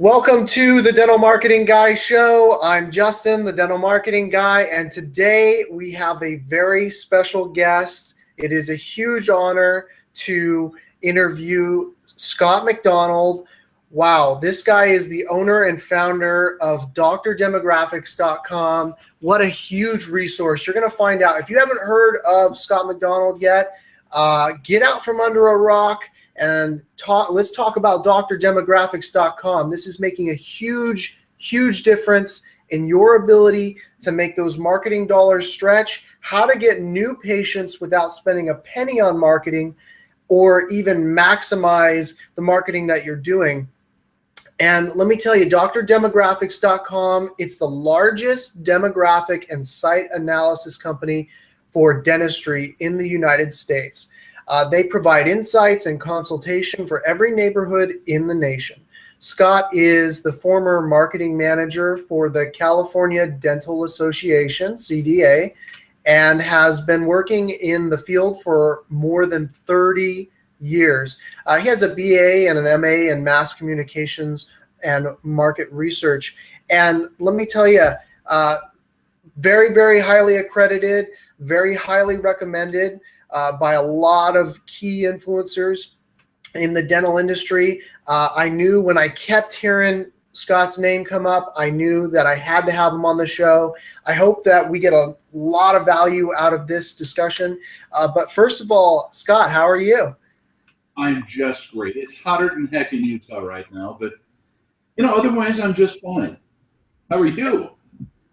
Welcome to the Dental Marketing Guy Show. I'm Justin, the Dental Marketing Guy, and today we have a very special guest. It is a huge honor to interview Scott McDonald. Wow, this guy is the owner and founder of DrDemographics.com. What a huge resource. You're going to find out. If you haven't heard of Scott McDonald yet, get out from under a rock and let's talk about DrDemographics.com. This is making a huge difference in your ability to make those marketing dollars stretch, how to get new patients without spending a penny on marketing, or even maximize the marketing that you're doing. And let me tell you, DrDemographics.com, it's the largest demographic and site analysis company for dentistry in the United States. They provide insights and consultation for every neighborhood in the nation. Scott is the former marketing manager for the California Dental Association, CDA, and has been working in the field for more than 30 years. He has a BA and an MA in mass communications and market research. And let me tell you, very highly accredited, very highly recommended by a lot of key influencers in the dental industry. I knew when I kept hearing Scott's name come up, I knew that I had to have him on the show. I hope that we get a lot of value out of this discussion. But first of all, Scott, how are you? I'm just great. It's hotter than heck in Utah right now, but otherwise I'm just fine. How are you?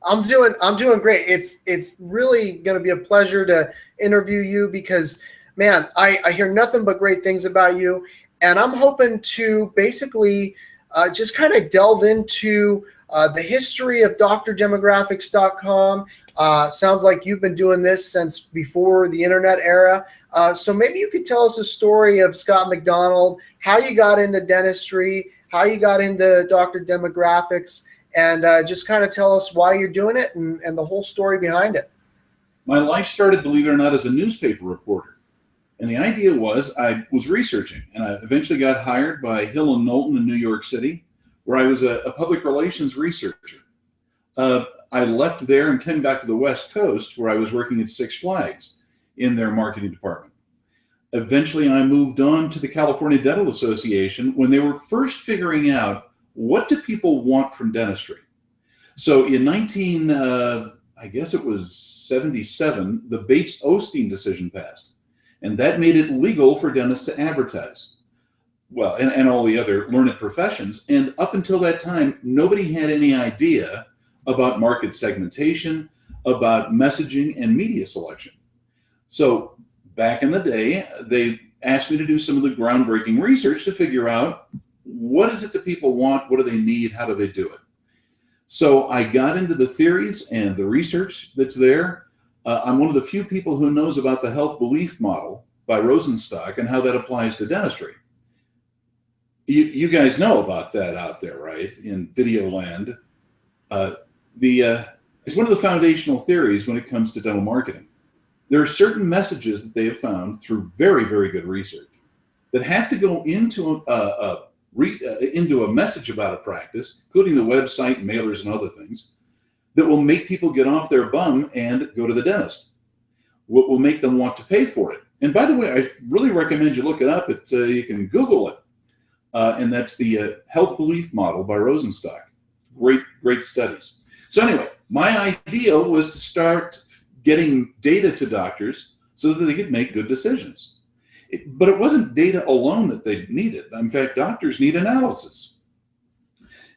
I'm doing great. It's really going to be a pleasure to interview you because, man, I hear nothing but great things about you, and I'm hoping to basically just kind of delve into the history of DrDemographics.com. Sounds like you've been doing this since before the internet era. So maybe you could tell us a story of Scott McDonald, how you got into dentistry, how you got into Dr. Demographics, and just kind of tell us why you're doing it and the whole story behind it. My life started, believe it or not, as a newspaper reporter. And the idea was I was researching, and I eventually got hired by Hill & Knowlton in New York City, where I was a public relations researcher. I left there and came back to the West Coast, where I was working at Six Flags in their marketing department. Eventually, I moved on to the California Dental Association when they were first figuring out what do people want from dentistry. So in 77, the Bates-Osteen decision passed, and that made it legal for dentists to advertise. Well, and all the other learned professions. And up until that time, nobody had any idea about market segmentation, about messaging and media selection. So back in the day, they asked me to do some of the groundbreaking research to figure out what is it that people want, what do they need, how do they do it. So I got into the theories and the research that's there. I'm one of the few people who knows about the health belief model by Rosenstock and how that applies to dentistry. You guys know about that out there, right? In video land. It's one of the foundational theories when it comes to dental marketing. There are certain messages that they have found through very good research that have to go into a message about a practice, including the website, mailers, and other things, that will make people get off their bum and go to the dentist. What will make them want to pay for it. And by the way, I really recommend you look it up. You can Google it. And that's the health belief model by Rosenstock. Great studies. So anyway, my idea was to start getting data to doctors so that they could make good decisions. But it wasn't data alone that they needed. In fact, doctors need analysis.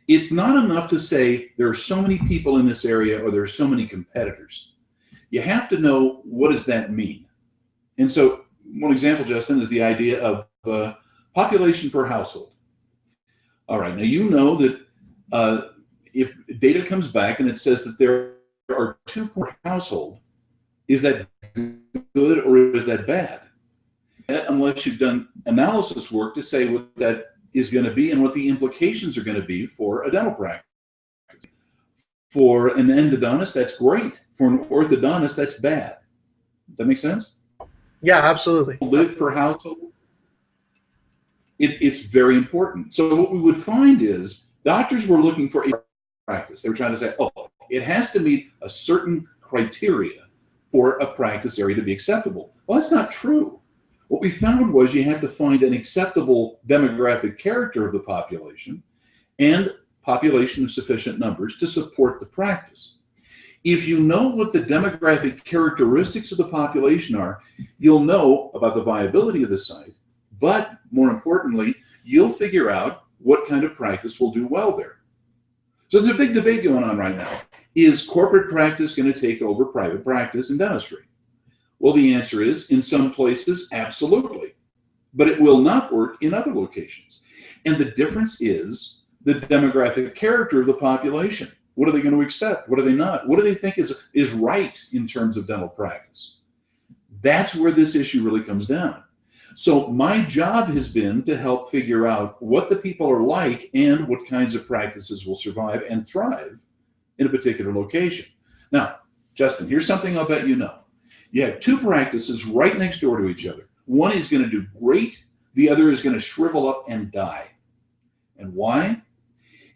It's not enough to say there are so many people in this area or there are so many competitors. You have to know, what does that mean? And so one example, Justin, is the idea of population per household. All right, now you know that if data comes back and it says that there are 2 per household, is that good or is that bad? Unless you've done analysis work to say what that is going to be and what the implications are going to be for a dental practice. For an endodontist, that's great. For an orthodontist, that's bad. Does that make sense? Yeah, absolutely. Live per household. It's very important. So what we would find is Doctors were looking for a practice. They were trying to say, oh, it has to meet a certain criteria for a practice area to be acceptable. Well, that's not true. What we found was you had to find an acceptable demographic character of the population and population of sufficient numbers to support the practice. If you know what the demographic characteristics of the population are, you'll know about the viability of the site, but more importantly, you'll figure out what kind of practice will do well there. So there's a big debate going on right now. Is corporate practice going to take over private practice in dentistry? Well, the answer is, in some places, absolutely. But it will not work in other locations. And the difference is the demographic character of the population. What are they going to accept? What are they not? What do they think is right in terms of dental practice? That's where this issue really comes down. So my job has been to help figure out what the people are like and what kinds of practices will survive and thrive in a particular location. Now, Justin, here's something I'll bet you know. You have two practices right next door to each other. One is going to do great. The other is going to shrivel up and die. And why?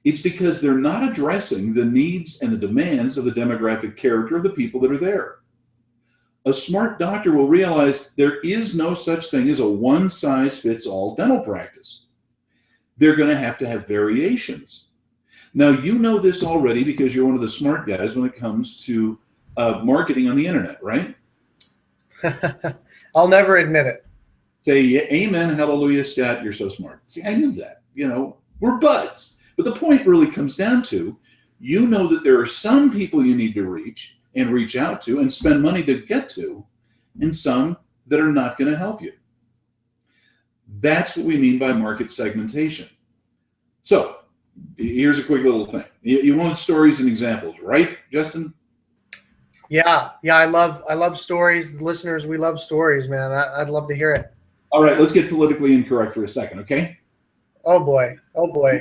It's because they're not addressing the needs and the demands of the demographic character of the people that are there. A smart doctor will realize there is no such thing as a one-size-fits-all dental practice. They're going to have variations. Now, you know this already because you're one of the smart guys when it comes to marketing on the internet, right? I'll never admit it. Say, amen, hallelujah, Scott, you're so smart. See, I knew that. We're buds. But the point really comes down to, you know that there are some people you need to reach and reach out to and spend money to get to, and some that are not going to help you. That's what we mean by market segmentation. So here's a quick little thing. You want stories and examples, right, Justin? Yeah, I love stories. Listeners, we love stories, man. I'd love to hear it. All right, let's get politically incorrect for a second, okay? Oh boy.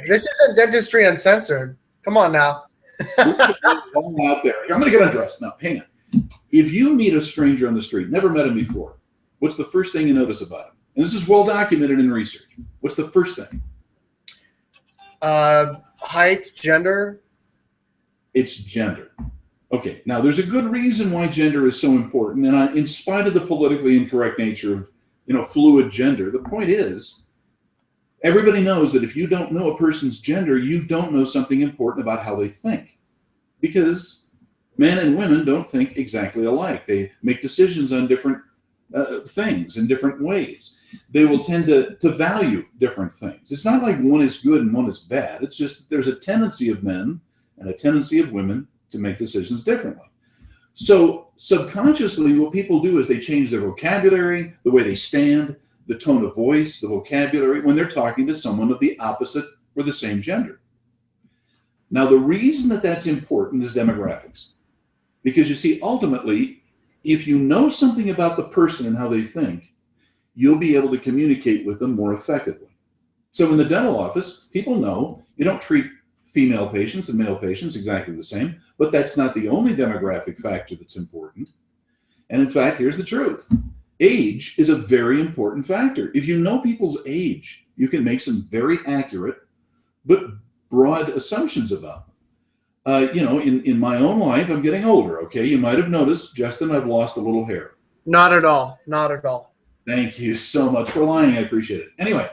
This isn't Dentistry Uncensored. Come on now. Out there. I'm going to get undressed. No, hang on. If you meet a stranger on the street, never met him before, what's the first thing you notice about him? And this is well documented in research. What's the first thing? Height, gender. It's gender. Okay, now there's a good reason why gender is so important, and in spite of the politically incorrect nature of fluid gender, the point is, everybody knows that if you don't know a person's gender, you don't know something important about how they think. Because men and women don't think exactly alike. They make decisions on different things in different ways. They will tend to value different things. It's not like one is good and one is bad. It's just there's a tendency of men and a tendency of women to make decisions differently. So subconsciously, what people do is they change their vocabulary, the way they stand, the tone of voice, the vocabulary, when they're talking to someone of the opposite or the same gender. Now, the reason that that's important is demographics. Because you see, ultimately, if you know something about the person and how they think, you'll be able to communicate with them more effectively. So in the dental office, people know you don't treat female patients and male patients exactly the same, but that's not the only demographic factor that's important. And in fact, here's the truth. Age is a very important factor. If you know people's age, you can make some very accurate but broad assumptions about them. In my own life, I'm getting older, okay? You might have noticed, Justin, I've lost a little hair. Not at all. Thank you so much for lying. I appreciate it. Anyway,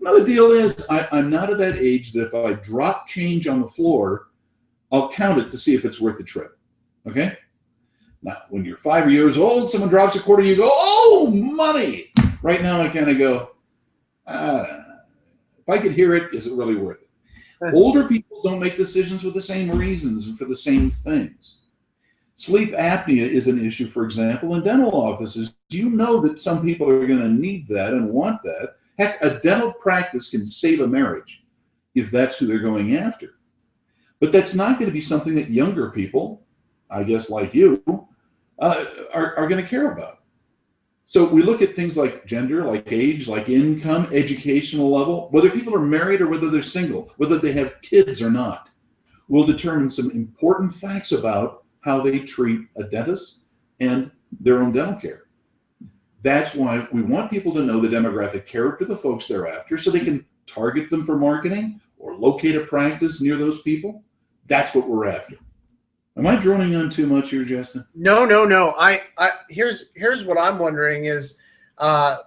another deal is I'm not at that age that if I drop change on the floor, I'll count it to see if it's worth the trip, okay? Now, when you're 5 years old, someone drops a quarter, you go, oh, money. Right now, I kind of go, if I could hear it, is it really worth it? Older people don't make decisions for the same reasons and for the same things. Sleep apnea is an issue, for example, in dental offices. You know that some people are going to need that and want that. Heck, a dental practice can save a marriage if that's who they're going after. But that's not going to be something that younger people, I guess like you, are going to care about. So we look at things like gender, like age, like income, educational level, whether people are married or whether they're single, whether they have kids or not, will determine some important facts about how they treat a dentist and their own dental care. That's why we want people to know the demographic character of the folks they're after so they can target them for marketing or locate a practice near those people. That's what we're after. Am I droning on too much here, Justin? No, no, no. Here's what I'm wondering is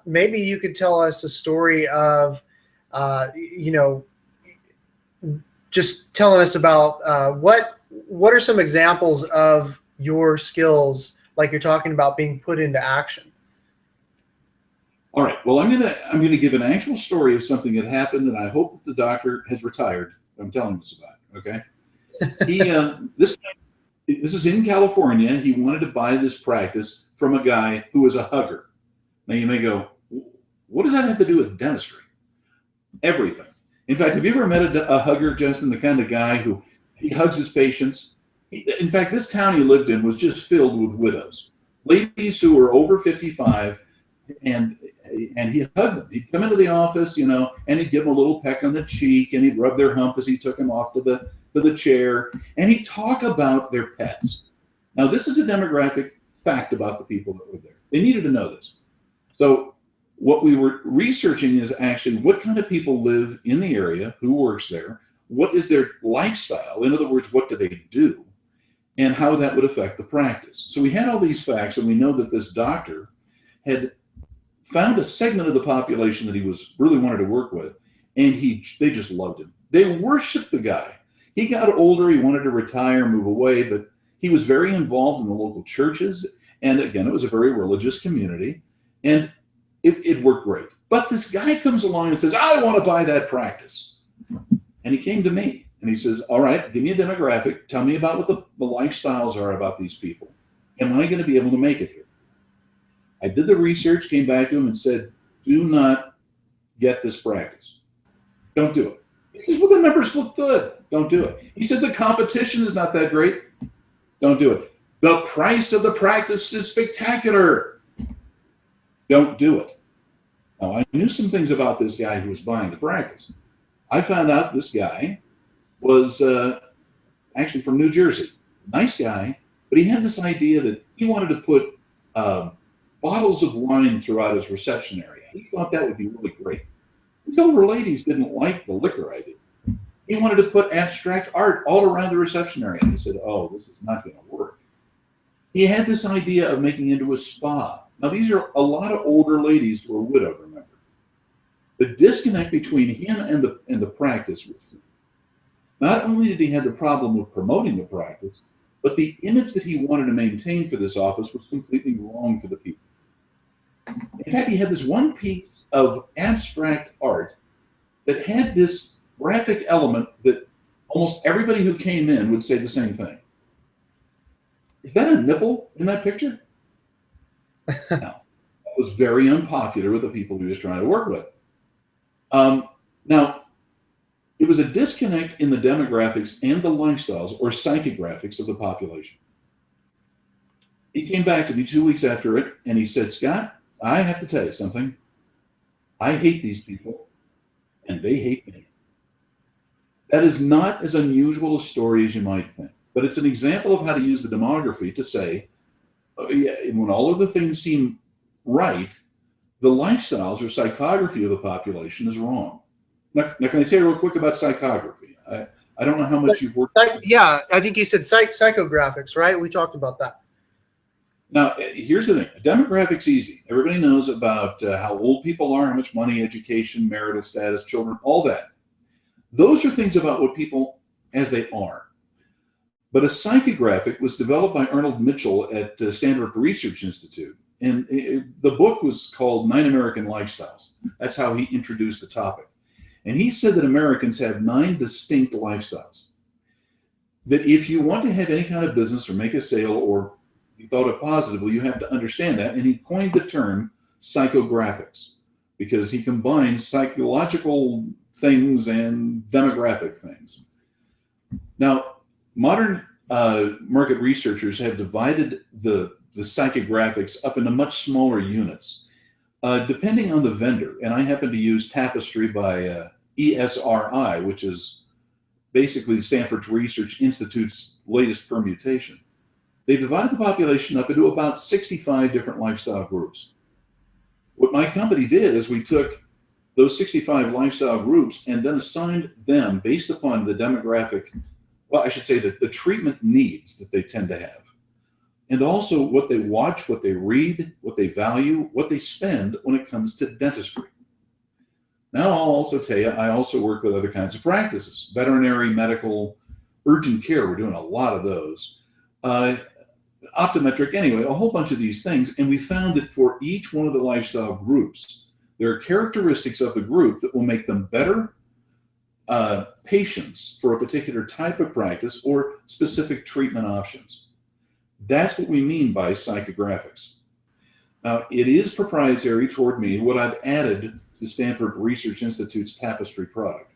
maybe you could tell us a story of just telling us about what are some examples of your skills, like you're talking about, being put into action. All right. Well, I'm gonna give an actual story of something that happened, and I hope that the doctor has retired. I'm telling this about. Okay. He this is in California. He wanted to buy this practice from a guy who was a hugger. Now you may go, what does that have to do with dentistry? Everything. In fact, have you ever met a hugger, Justin? The kind of guy who he hugs his patients. In fact, this town he lived in was just filled with widows, ladies who were over 55, and he hugged them. He'd come into the office, and he'd give them a little peck on the cheek, and he'd rub their hump as he took them off to the chair, and he'd talk about their pets. Now, this is a demographic fact about the people that were there. They needed to know this. So what we were researching is actually what kind of people live in the area, who works there, what is their lifestyle, in other words, what do they do, and how that would affect the practice. So we had all these facts, and we know that this doctor had found a segment of the population that he was really wanted to work with, and they just loved him. They worshiped the guy. He got older, he wanted to retire, move away, but he was very involved in the local churches, and again, it was a very religious community, and it worked great. But this guy comes along and says, I want to buy that practice. And he came to me, and he says, all right, give me a demographic, tell me about what the lifestyles are about these people. Am I going to be able to make it here? I did the research, came back to him and said, do not get this practice. Don't do it. He says, well, the numbers look good. Don't do it. He said, the competition is not that great. Don't do it. The price of the practice is spectacular. Don't do it. Now, I knew some things about this guy who was buying the practice. I found out this guy was actually from New Jersey. Nice guy, but he had this idea that he wanted to put bottles of wine throughout his reception area. He thought that would be really great. These older ladies didn't like the liquor idea. He wanted to put abstract art all around the reception area. He said, oh, this is not going to work. He had this idea of making it into a spa. Now, these are a lot of older ladies who are widowed, remember. The disconnect between him and the practice was huge. Not only did he have the problem of promoting the practice, but the image that he wanted to maintain for this office was completely wrong for the people. In fact, he had this one piece of abstract art that had this graphic element that almost everybody who came in would say the same thing. Is that a nipple in that picture? No. That was very unpopular with the people he was trying to work with. Now, it was a disconnect in the demographics and the lifestyles or psychographics of the population. He came back to me 2 weeks after it, and he said, Scott, I have to tell you something. I hate these people, and they hate me. That is not as unusual a story as you might think, but it's an example of how to use the demography to say, when all of the things seem right, the lifestyles or psychography of the population is wrong. Now, can I tell you real quick about psychography? I don't know how much you've worked. Yeah, I think you said psychographics, right? We talked about that. Now, here's the thing. Demographics easy. Everybody knows about how old people are, how much money, education, marital status, children, all that. Those are things about what people as they are. But a psychographic was developed by Arnold Mitchell at Stanford Research Institute. And the book was called 9 American Lifestyles. That's how he introduced the topic. And he said that Americans have 9 distinct lifestyles. That if you want to have any kind of business or make a sale or be thought of positively, you have to understand that. And he coined the term psychographics because he combined psychological things and demographic things. Now, modern market researchers have divided the psychographics up into much smaller units, depending on the vendor. And I happen to use Tapestry by ESRI, which is basically Stanford Research Institute's latest permutation. They divided the population up into about 65 different lifestyle groups. What my company did is we took those 65 lifestyle groups and then assigned them based upon the demographic, well, I should say that the treatment needs that they tend to have. And also what they watch, what they read, what they value, what they spend when it comes to dentistry. Now, I'll also tell you, I also work with other kinds of practices, veterinary, medical, urgent care. We're doing a lot of those. Optometric, anyway, a whole bunch of these things. And we found that for each one of the lifestyle groups, there are characteristics of the group that will make them better patients for a particular type of practice or specific treatment options. That's what we mean by psychographics. Now, it is proprietary toward me, what I've added to Stanford Research Institute's Tapestry product.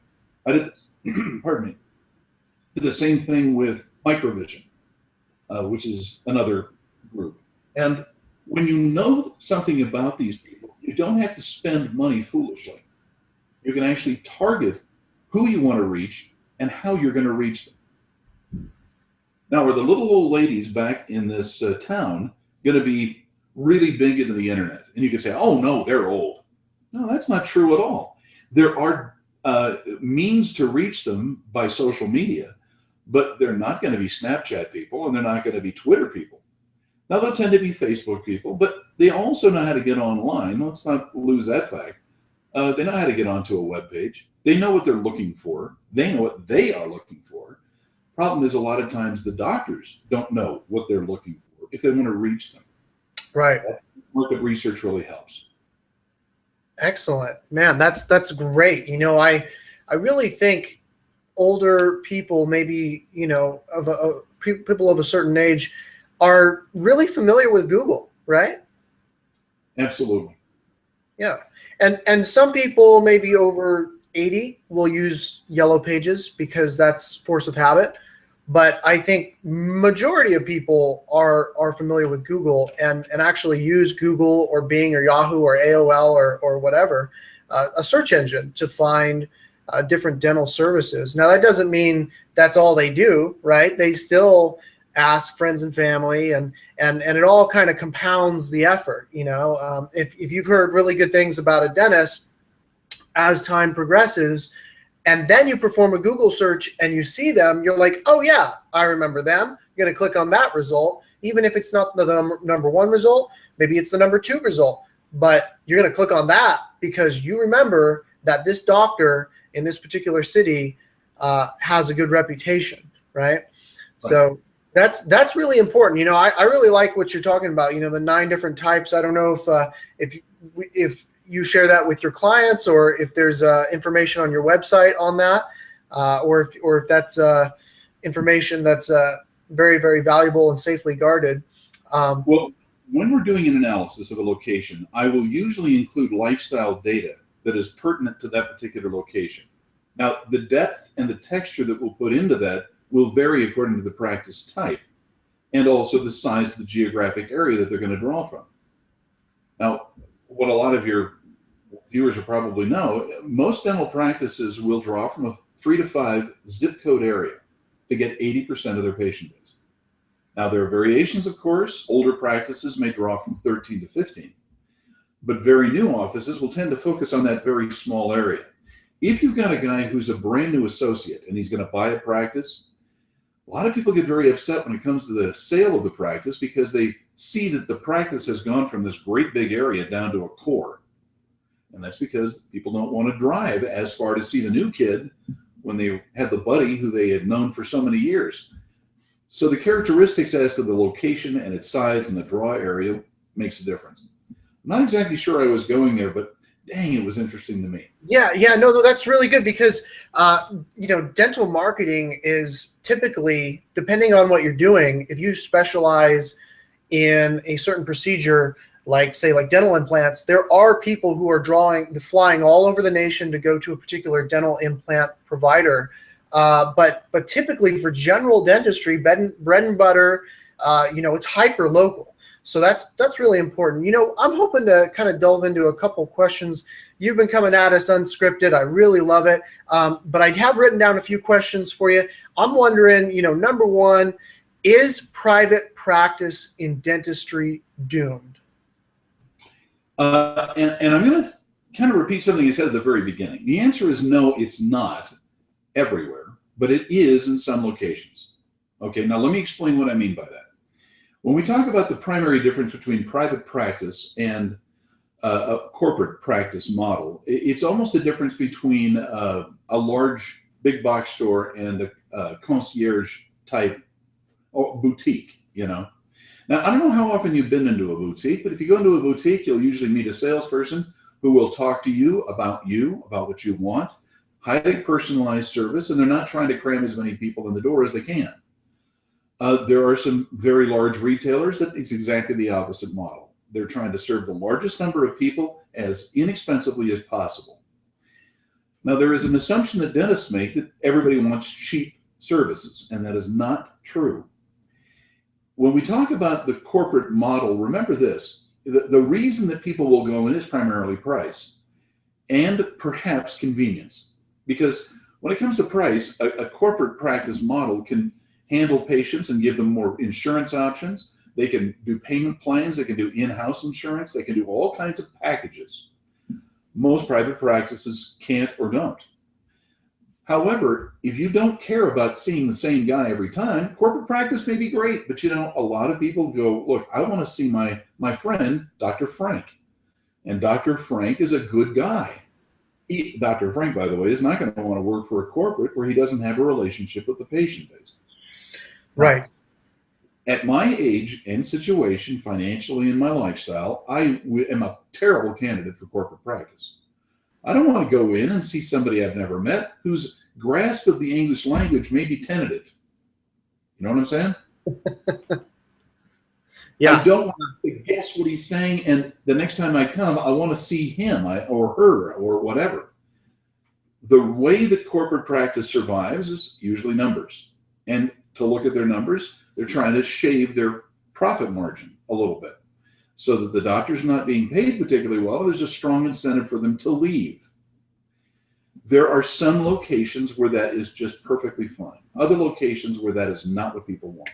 I did, pardon me, did the same thing with Microvision, which is another group. And when you know something about these people, you don't have to spend money foolishly. You can actually target who you want to reach and how you're going to reach them. Now, are the little old ladies back in this town going to be really big into the internet? And you can say, oh, no, they're old. No, that's not true at all. There are means to reach them by social media, but they're not going to be Snapchat people and they're not going to be Twitter people. Now, they'll tend to be Facebook people, but they also know how to get online. Let's not lose that fact. They know how to get onto a web page. They know what they're looking for. They know what they are looking for. Problem is, a lot of times the doctors don't know what they're looking for if they want to reach them. Right. Market research really helps. Excellent, man. That's great. You know, I really think older people, maybe, you know, people of a certain age, are really familiar with Google, right? Absolutely. Yeah, and some people maybe over 80 will use Yellow Pages because that's force of habit. But I think majority of people are familiar with Google and actually use Google or Bing or Yahoo or AOL or whatever, a search engine to find different dental services. Now, that doesn't mean that's all they do, right? They still ask friends and family, and it all kind of compounds the effort. You know, if you've heard really good things about a dentist, as time progresses, and then you perform a Google search and you see them, you're like, oh yeah, I remember them. You're going to click on that result. Even if it's not the number one result, maybe it's the number 2 result, but you're going to click on that because you remember that this doctor in this particular city has a good reputation, right? So that's really important. You know, I really like what you're talking about, you know, the 9 different types. I don't know if you share that with your clients, or if there's information on your website on that, or if that's information that's very, very valuable and safely guarded. Well, when we're doing an analysis of a location, I will usually include lifestyle data that is pertinent to that particular location. Now, the depth and the texture that we'll put into that will vary according to the practice type and also the size of the geographic area that they're going to draw from. Now, what a lot of your viewers will probably know, most dental practices will draw from a 3 to 5 zip code area to get 80% of their patient base. Now, there are variations, of course. Older practices may draw from 13 to 15, but very new offices will tend to focus on that very small area. If you've got a guy who's a brand new associate and he's going to buy a practice, a lot of people get very upset when it comes to the sale of the practice because they see that the practice has gone from this great big area down to a core. And that's because people don't want to drive as far to see the new kid when they had the buddy who they had known for so many years. So the characteristics as to the location and its size and the draw area makes a difference. I'm not exactly sure I was going there, but dang, it was interesting to me. Yeah, no, that's really good because, you know, dental marketing is typically, depending on what you're doing, if you specialize in a certain procedure, like dental implants, there are people who are flying all over the nation to go to a particular dental implant provider. But typically for general dentistry, bread and butter, you know, it's hyper local. So that's really important. You know, I'm hoping to kind of delve into a couple questions. You've been coming at us unscripted. I really love it. But I have written down a few questions for you. I'm wondering, you know, number one, is private practice in dentistry doomed? And I'm going to kind of repeat something you said at the very beginning. The answer is no, it's not everywhere, but it is in some locations. Okay, now let me explain what I mean by that. When we talk about the primary difference between private practice and a corporate practice model, it's almost the difference between a large big box store and a concierge type boutique, you know. Now, I don't know how often you've been into a boutique, but if you go into a boutique, you'll usually meet a salesperson who will talk to you, about what you want, highly personalized service, and they're not trying to cram as many people in the door as they can. There are some very large retailers that it's exactly the opposite model. They're trying to serve the largest number of people as inexpensively as possible. Now, there is an assumption that dentists make that everybody wants cheap services, and that is not true. When we talk about the corporate model, remember this. The reason that people will go in is primarily price and perhaps convenience. Because when it comes to price, a corporate practice model can handle patients and give them more insurance options. They can do payment plans. They can do in-house insurance. They can do all kinds of packages. Most private practices can't or don't. However, if you don't care about seeing the same guy every time, corporate practice may be great, but you know, a lot of people go, look, I want to see my friend, Dr. Frank. And Dr. Frank is a good guy. Dr. Frank, by the way, is not going to want to work for a corporate where he doesn't have a relationship with the patient base. Right. At my age and situation, financially and my lifestyle, I am a terrible candidate for corporate practice. I don't want to go in and see somebody I've never met whose grasp of the English language may be tentative. You know what I'm saying? Yeah. I don't want to guess what he's saying, and the next time I come, I want to see him or her or whatever. The way that corporate practice survives is usually numbers. And to look at their numbers, they're trying to shave their profit margin a little bit so that the doctor's not being paid particularly well. There's a strong incentive for them to leave. There are some locations where that is just perfectly fine. Other locations where that is not what people want.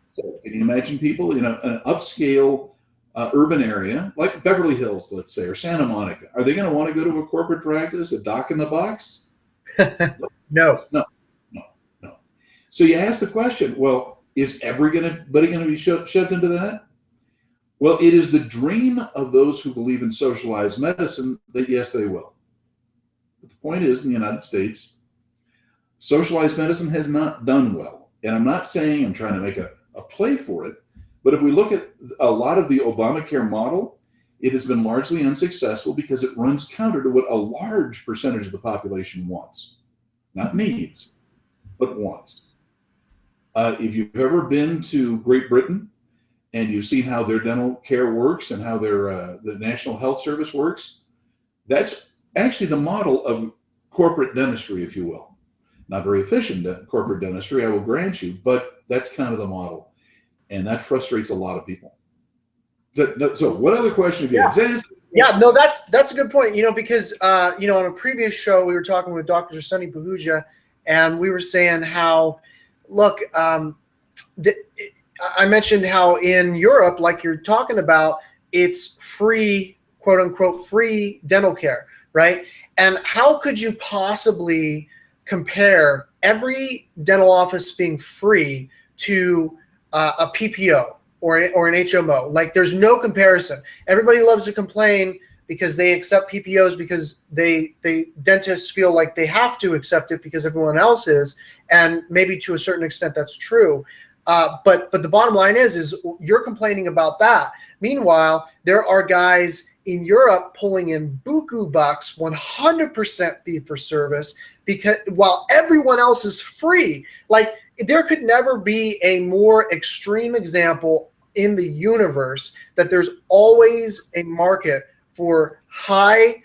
So can you imagine people in an upscale urban area like Beverly Hills, let's say, or Santa Monica? Are they going to want to go to a corporate practice, a doc in the box? No. So you ask the question, well, is everybody going to be shoved into that? Well, it is the dream of those who believe in socialized medicine that yes, they will. But the point is, in the United States, socialized medicine has not done well. And I'm not saying I'm trying to make a play for it, but if we look at a lot of the Obamacare model, it has been largely unsuccessful because it runs counter to what a large percentage of the population wants. Not needs, but wants. If you've ever been to Great Britain and you've seen how their dental care works and how their the National Health Service works, that's actually the model of corporate dentistry, if you will. Not very efficient corporate dentistry, I will grant you, but that's kind of the model. And that frustrates a lot of people. So what other question have you have? Yeah, no, that's a good point. You know, because you know, on a previous show we were talking with Dr. Sunny Pahuja, and we were saying how, look, I mentioned how in Europe, like you're talking about, it's free, quote unquote, free dental care, right? And how could you possibly compare every dental office being free to a PPO or an HMO? Like, there's no comparison. Everybody loves to complain because they accept PPOs because they dentists feel like they have to accept it because everyone else is, and maybe to a certain extent that's true. But the bottom line is you're complaining about that. Meanwhile, there are guys in Europe pulling in buku bucks, 100% fee for service, because while everyone else is free. Like, there could never be a more extreme example in the universe that there's always a market for high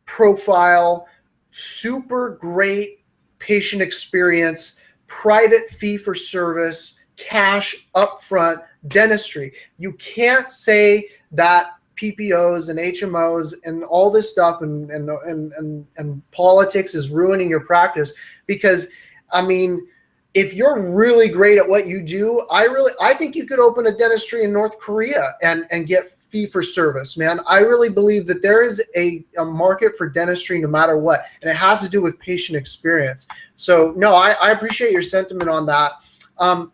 profile, super great patient experience, private fee for service, cash upfront dentistry. You can't say that PPOs and HMOs and all this stuff and politics is ruining your practice, because I mean, if you're really great at what you do, I think you could open a dentistry in North Korea and get fee for service, man. I really believe that there is a market for dentistry no matter what, and it has to do with patient experience. So no, I appreciate your sentiment on that. I'm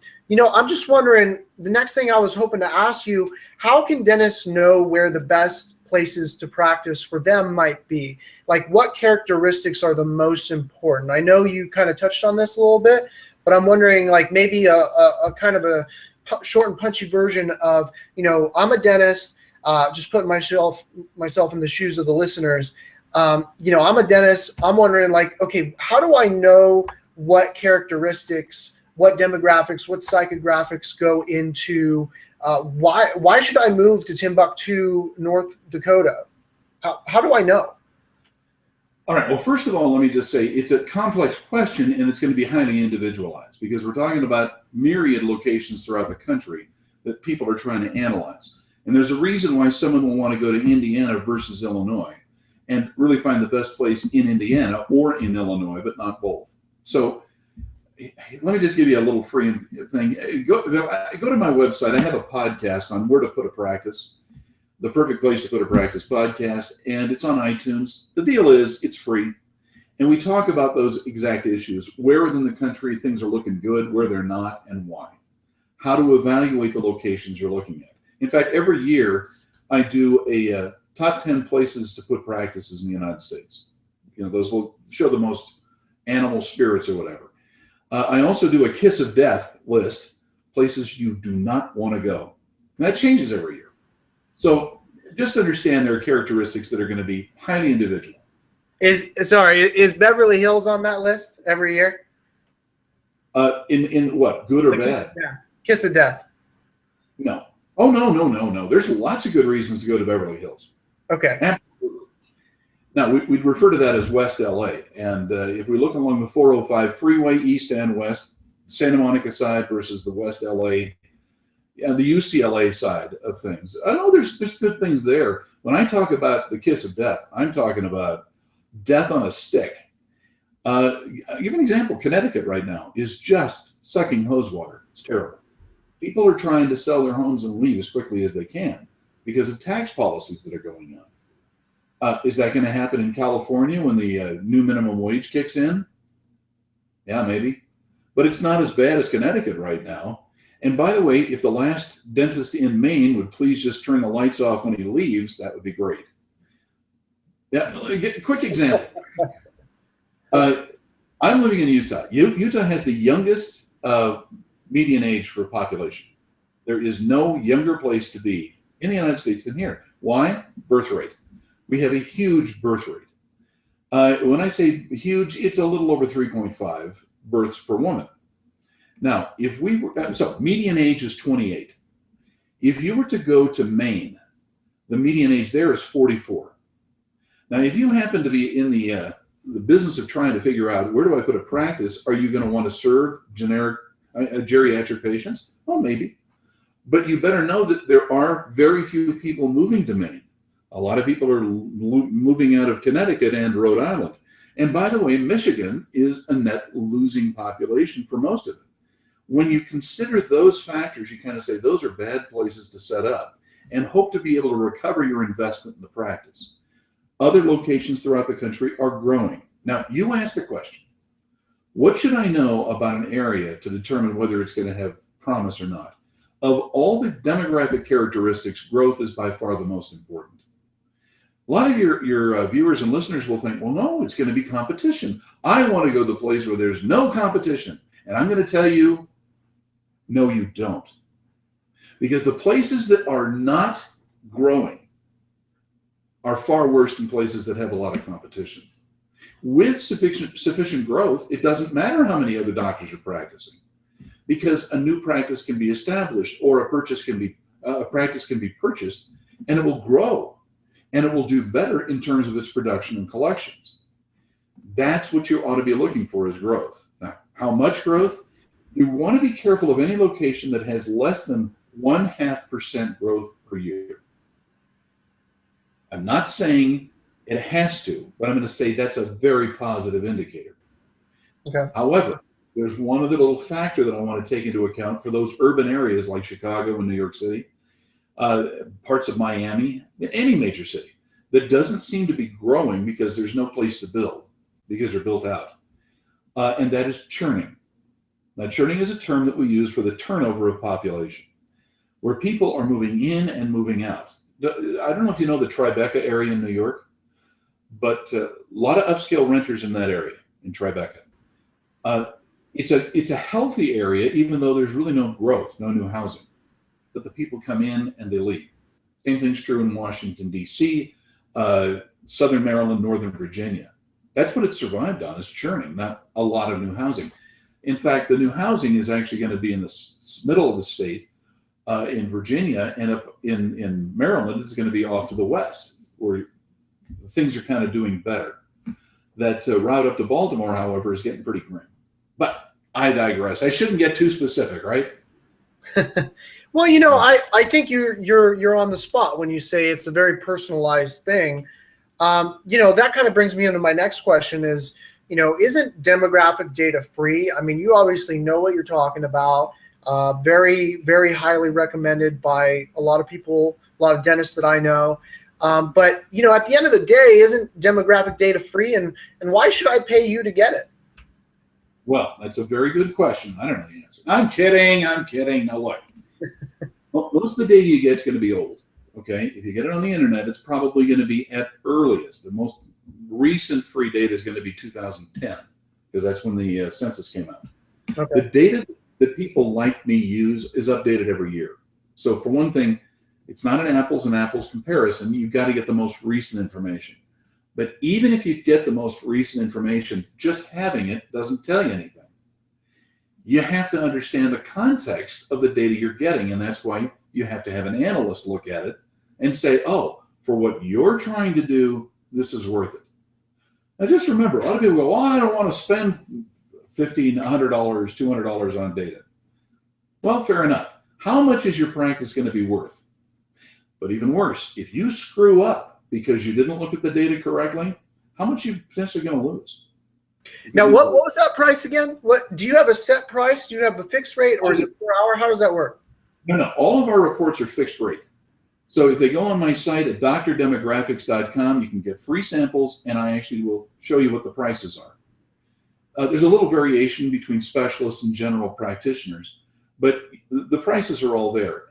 just wondering, the next thing I was hoping to ask you, how can dentists know where the best places to practice for them might be? Like, what characteristics are the most important? I know you kind of touched on this a little bit, but I'm wondering, like, maybe a kind of a short and punchy version of, I'm a dentist, just putting myself in the shoes of the listeners. I'm a dentist. I'm wondering, like, okay, how do I know what characteristics, what demographics, what psychographics go into why should I move to Timbuktu, North Dakota? How do I know? All right. Well, first of all, let me just say it's a complex question, and it's going to be highly individualized because we're talking about myriad locations throughout the country that people are trying to analyze. And there's a reason why someone will want to go to Indiana versus Illinois and really find the best place in Indiana or in Illinois, but not both. So let me just give you a little free thing. Go to my website. I have a podcast on where to put a practice. The Perfect Place to Put a Practice podcast, and it's on iTunes. The deal is it's free, and we talk about those exact issues, where within the country things are looking good, where they're not, and why. How to evaluate the locations you're looking at. In fact, every year I do a top 10 places to put practices in the United States. Those will show the most animal spirits or whatever. I also do a kiss of death list, places you do not want to go. And that changes every year. So just understand there are characteristics that are going to be highly individual. Is Beverly Hills on that list every year? In what, good or bad? Kiss of death. No. Oh, no. There's lots of good reasons to go to Beverly Hills. Okay. Absolutely. Now, we'd refer to that as West LA. And if we look along the 405 freeway, east and west, Santa Monica side versus the West LA, and the UCLA side of things. I know there's good things there. When I talk about the kiss of death, I'm talking about death on a stick. I'll give an example. Connecticut right now is just sucking hose water. It's terrible. People are trying to sell their homes and leave as quickly as they can because of tax policies that are going on. Is that going to happen in California when the new minimum wage kicks in? Yeah, maybe. But it's not as bad as Connecticut right now. And by the way, if the last dentist in Maine would please just turn the lights off when he leaves, that would be great. Yeah, quick example. I'm living in Utah. Utah has the youngest median age for population. There is no younger place to be in the United States than here. Why? Birth rate. We have a huge birth rate. When I say huge, it's a little over 3.5 births per woman. Now, if we were, so median age is 28. If you were to go to Maine, the median age there is 44. Now, if you happen to be in the business of trying to figure out where do I put a practice, are you going to want to serve geriatric patients? Well, maybe. But you better know that there are very few people moving to Maine. A lot of people are moving out of Connecticut and Rhode Island. And by the way, Michigan is a net losing population for most of it. When you consider those factors, you kind of say those are bad places to set up and hope to be able to recover your investment in the practice. Other locations throughout the country are growing. Now, you asked the question, what should I know about an area to determine whether it's going to have promise or not? Of all the demographic characteristics, growth is by far the most important. A lot of your viewers and listeners will think, well, no, it's going to be competition. I want to go to the place where there's no competition. And I'm going to tell you, no, you don't. Because the places that are not growing are far worse than places that have a lot of competition. With sufficient growth, it doesn't matter how many other doctors are practicing, because a new practice can be established or a practice can be purchased, and it will grow, and it will do better in terms of its production and collections. That's what you ought to be looking for, is growth. Now, how much growth? You want to be careful of any location that has less than 0.5% growth per year. I'm not saying it has to, but I'm going to say that's a very positive indicator. Okay. However, there's one other little factor that I want to take into account for those urban areas like Chicago and New York City. parts of Miami, any major city that doesn't seem to be growing because there's no place to build, because they're built out. And that is churning. Now, churning is a term that we use for the turnover of population, where people are moving in and moving out. I don't know if you know the Tribeca area in New York, but a lot of upscale renters in that area, in Tribeca. It's a healthy area, even though there's really no growth, no new housing. But the people come in and they leave. Same thing's true in Washington, D.C., Southern Maryland, Northern Virginia. That's what it survived on, is churning, not a lot of new housing. In fact, the new housing is actually going to be in the middle of the state, in Virginia, and up in Maryland, it's going to be off to the west, where things are kind of doing better. That route up to Baltimore, however, is getting pretty grim. But I digress. I shouldn't get too specific, right? Well, you know, I think you're on the spot when you say it's a very personalized thing. You know, that kind of brings me into my next question is, you know, isn't demographic data free? I mean, you obviously know what you're talking about. Very, very highly recommended by a lot of people, a lot of dentists that I know. But, you know, at the end of the day, isn't demographic data free? And why should I pay you to get it? Well, that's a very good question. I don't know the answer. I'm kidding. Now, look, most of the data you get is going to be old. Okay. If you get it on the internet, it's probably going to be at earliest. The most recent free data is going to be 2010, because that's when the census came out. Okay. The data that people like me use is updated every year. So for one thing, it's not an apples and apples comparison. You've got to get the most recent information. But even if you get the most recent information, just having it doesn't tell you anything. You have to understand the context of the data you're getting, and that's why you have to have an analyst look at it and say, oh, for what you're trying to do, this is worth it. Now just remember, a lot of people go, oh, I don't want to spend $1,500, $200 on data. Well, fair enough. How much is your practice going to be worth? But even worse, if you screw up because you didn't look at the data correctly, how much are you potentially going to lose? Now, what was that price again? What do you have a set price? Do you have a fixed rate, or is it per hour? How does that work? No. All of our reports are fixed rate. So if they go on my site at drdemographics.com, you can get free samples, and I actually will show you what the prices are. There's a little variation between specialists and general practitioners, but the prices are all there.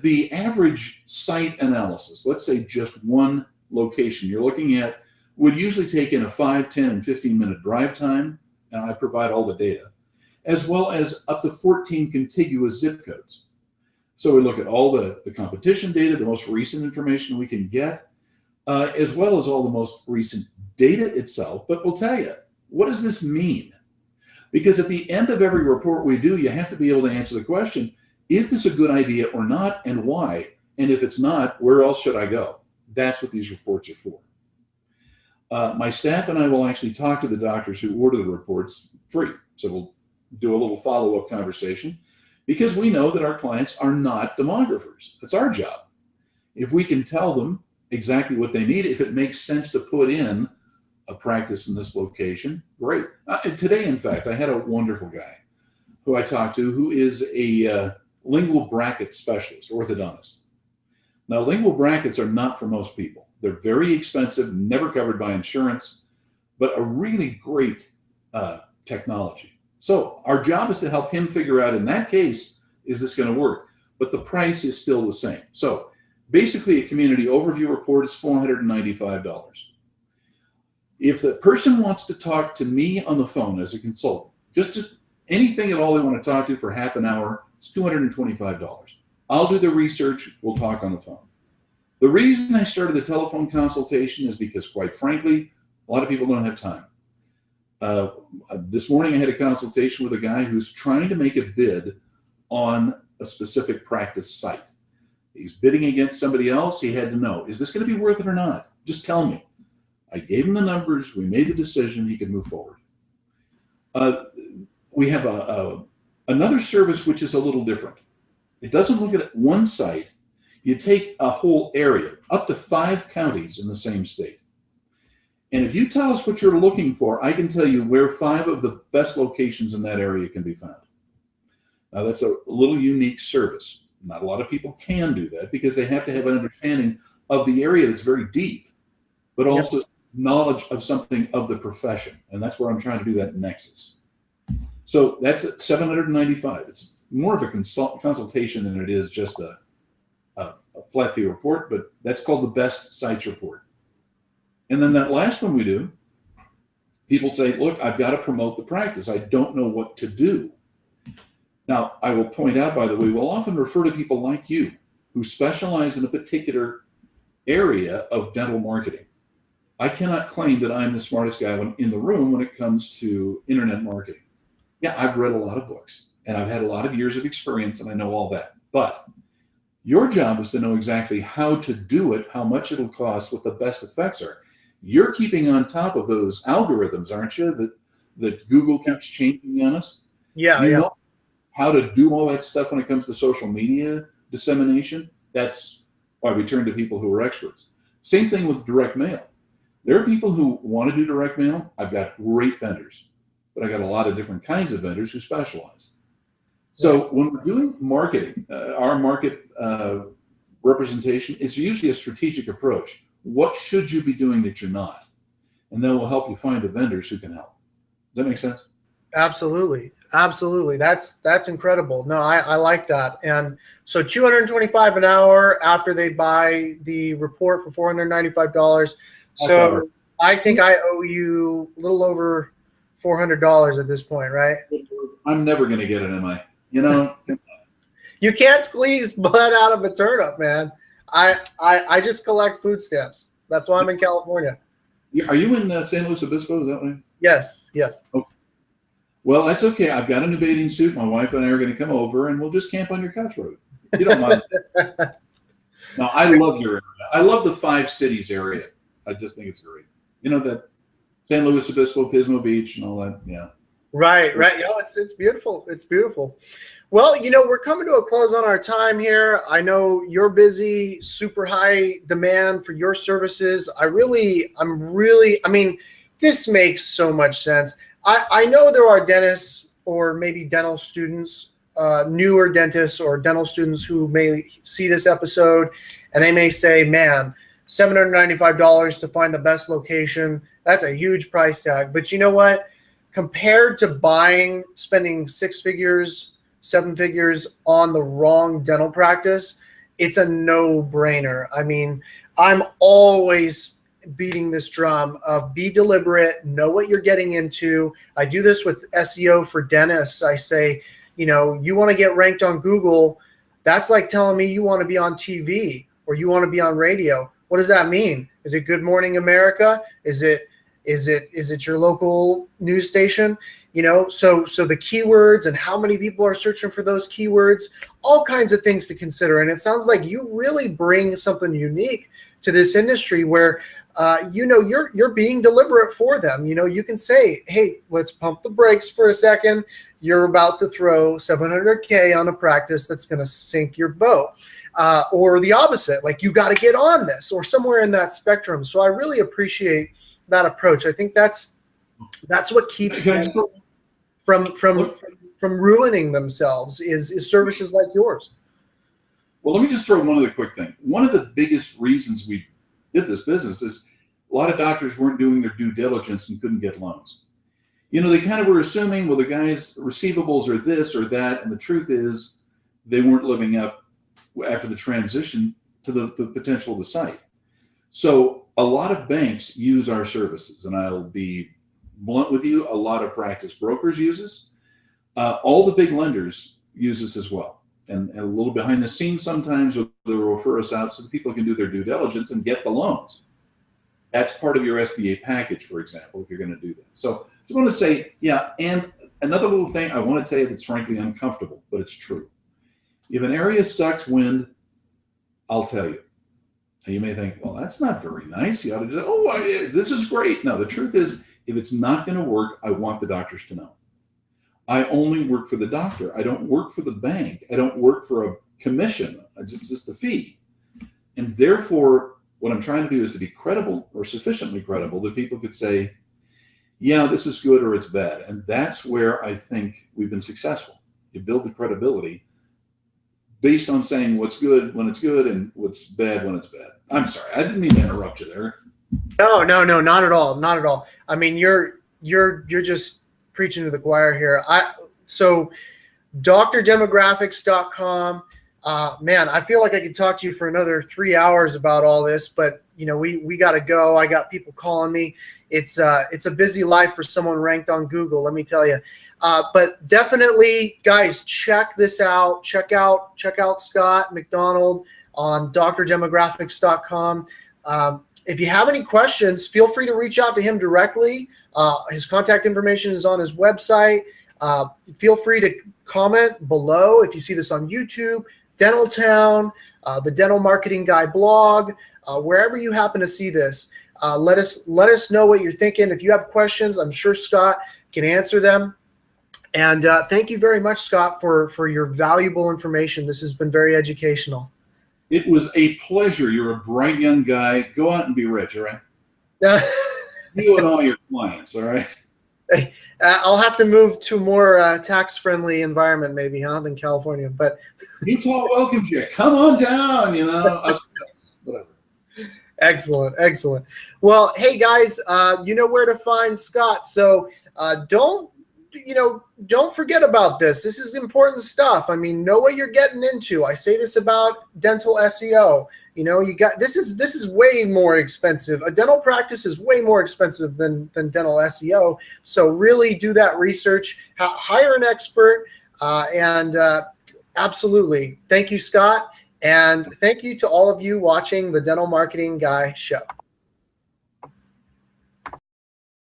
The average site analysis, let's say just one location you're looking at, would usually take in a 5, 10, and 15-minute drive time, and I provide all the data, as well as up to 14 contiguous zip codes. So we look at all the competition data, the most recent information we can get, as well as all the most recent data itself. But we'll tell you, what does this mean? Because at the end of every report we do, you have to be able to answer the question, is this a good idea or not, and why? And if it's not, where else should I go? That's what these reports are for. My staff and I will actually talk to the doctors who order the reports free. So we'll do a little follow-up conversation, because we know that our clients are not demographers. That's our job. If we can tell them exactly what they need, if it makes sense to put in a practice in this location, great. Today, in fact, I had a wonderful guy who I talked to who is a lingual bracket specialist, orthodontist. Now, lingual brackets are not for most people. They're very expensive, never covered by insurance, but a really great technology. So our job is to help him figure out, in that case, is this going to work? But the price is still the same. So basically, a community overview report is $495. If the person wants to talk to me on the phone as a consultant, just anything at all they want to talk to for half an hour, it's $225. I'll do the research. We'll talk on the phone. The reason I started the telephone consultation is because, quite frankly, a lot of people don't have time. This morning I had a consultation with a guy who's trying to make a bid on a specific practice site. He's bidding against somebody else. He had to know, is this going to be worth it or not? Just tell me. I gave him the numbers. We made the decision. He could move forward. We have another service which is a little different. It doesn't look at one site. You take a whole area, up to 5 counties in the same state. And if you tell us what you're looking for, I can tell you where 5 of the best locations in that area can be found. Now, that's a little unique service. Not a lot of people can do that because they have to have an understanding of the area that's very deep, but also knowledge of something of the profession. And that's where I'm trying to do that nexus. So that's at $795. It's more of a consultation than it is just a flat fee report, but that's called the Best Sites Report. And then that last one we do, people say, look, I've got to promote the practice. I don't know what to do. Now, I will point out, by the way, we'll often refer to people like you who specialize in a particular area of dental marketing. I cannot claim that I'm the smartest guy in the room when it comes to internet marketing. Yeah, I've read a lot of books and I've had a lot of years of experience and I know all that. But your job is to know exactly how to do it, how much it'll cost, what the best effects are. You're keeping on top of those algorithms, aren't you, that Google keeps changing on us? Yeah, you know how to do all that stuff when it comes to social media dissemination? That's why we turn to people who are experts. Same thing with direct mail. There are people who want to do direct mail. I've got great vendors, but I got a lot of different kinds of vendors who specialize. So when we're doing marketing, our market representation is usually a strategic approach. What should you be doing that you're not? And then we'll help you find the vendors who can help. Does that make sense? Absolutely. Absolutely. That's incredible. No, I like that. And so $225 an hour after they buy the report for $495. So I think I owe you a little over $400 at this point, right? I'm never going to get it, am I? You know, you can't squeeze blood out of a turnip, man. I just collect food stamps. That's why I'm in California. Are you in San Luis Obispo? Is that right? Yes. Yes. Okay. Well, that's okay. I've got a new bathing suit. My wife and I are going to come over, and we'll just camp on your couch road. You don't mind? No, I love your area. I love the 5 cities area. I just think it's great. You know, that San Luis Obispo, Pismo Beach, and all that. Yeah. Right. Right. Yeah, it's beautiful. It's beautiful. Well, you know, we're coming to a close on our time here. I know you're busy, super high demand for your services. I mean, this makes so much sense. I know there are dentists or maybe dental students, newer dentists or dental students who may see this episode and they may say, man, $795 to find the best location. That's a huge price tag. But you know what? Compared to spending 6 figures, 7 figures on the wrong dental practice, it's a no-brainer. I mean, I'm always beating this drum of be deliberate, know what you're getting into. I do this with SEO for dentists. I say, you know, you want to get ranked on Google. That's like telling me you want to be on TV or you want to be on radio. What does that mean? Is it Good Morning America? Is it your local news station? You know, so the keywords and how many people are searching for those keywords, all kinds of things to consider. And it sounds like you really bring something unique to this industry where you know, you're being deliberate for them. You know, you can say, hey, let's pump the brakes for a second. You're about to throw $700K on a practice that's going to sink your boat. Or the opposite, like you got to get on this or somewhere in that spectrum. So I really appreciate that approach. I think that's what keeps them from ruining themselves is services like yours. Well, let me just throw one other quick thing. One of the biggest reasons we did this business is a lot of doctors weren't doing their due diligence and couldn't get loans. You know, they kind of were assuming, well, the guy's receivables are this or that, and the truth is they weren't living up after the transition to the potential of the site. So a lot of banks use our services, and I'll be blunt with you, a lot of practice brokers use us. All the big lenders use us as well. And a little behind the scenes sometimes they'll refer us out so that people can do their due diligence and get the loans. That's part of your SBA package, for example, if you're going to do that. So I just want to say, yeah, and another little thing I want to tell you that's frankly uncomfortable, but it's true. If an area sucks wind, I'll tell you. And you may think, well, that's not very nice. You ought to just, this is great. No, the truth is, if it's not going to work, I want the doctors to know. I only work for the doctor. I don't work for the bank. I don't work for a commission. It's just a fee. And therefore, what I'm trying to do is to be credible or sufficiently credible that people could say, yeah, this is good or it's bad. And that's where I think we've been successful. You build the credibility based on saying what's good when it's good and what's bad when it's bad. I'm sorry, I didn't mean to interrupt you there. No, not at all, not at all. I mean, you're just preaching to the choir here. So DrDemographics.com. Man, I feel like I could talk to you for another 3 hours about all this, but you know, we got to go. I got people calling me. It's a busy life for someone ranked on Google, let me tell you. But definitely, guys, check this out. Check out Scott McDonald on DrDemographics.com. If you have any questions, feel free to reach out to him directly. His contact information is on his website. Feel free to comment below if you see this on YouTube, Dental Town, the Dental Marketing Guy blog, wherever you happen to see this. Let us know what you're thinking. If you have questions, I'm sure Scott can answer them. And thank you very much, Scott, for your valuable information. This has been very educational. It was a pleasure. You're a bright young guy. Go out and be rich, all right? You and all your clients, all right? I'll have to move to a more tax-friendly environment, maybe, than California. But Utah welcomes you. Come on down, you know. Whatever. Excellent. Well, hey guys, you know where to find Scott. So don't forget about this. This is important stuff. I mean, know what you're getting into. I say this about dental SEO. You know, this is way more expensive. A dental practice is way more expensive than dental SEO. So really do that research. Hire an expert. And absolutely, thank you, Scott, and thank you to all of you watching the Dental Marketing Guy Show.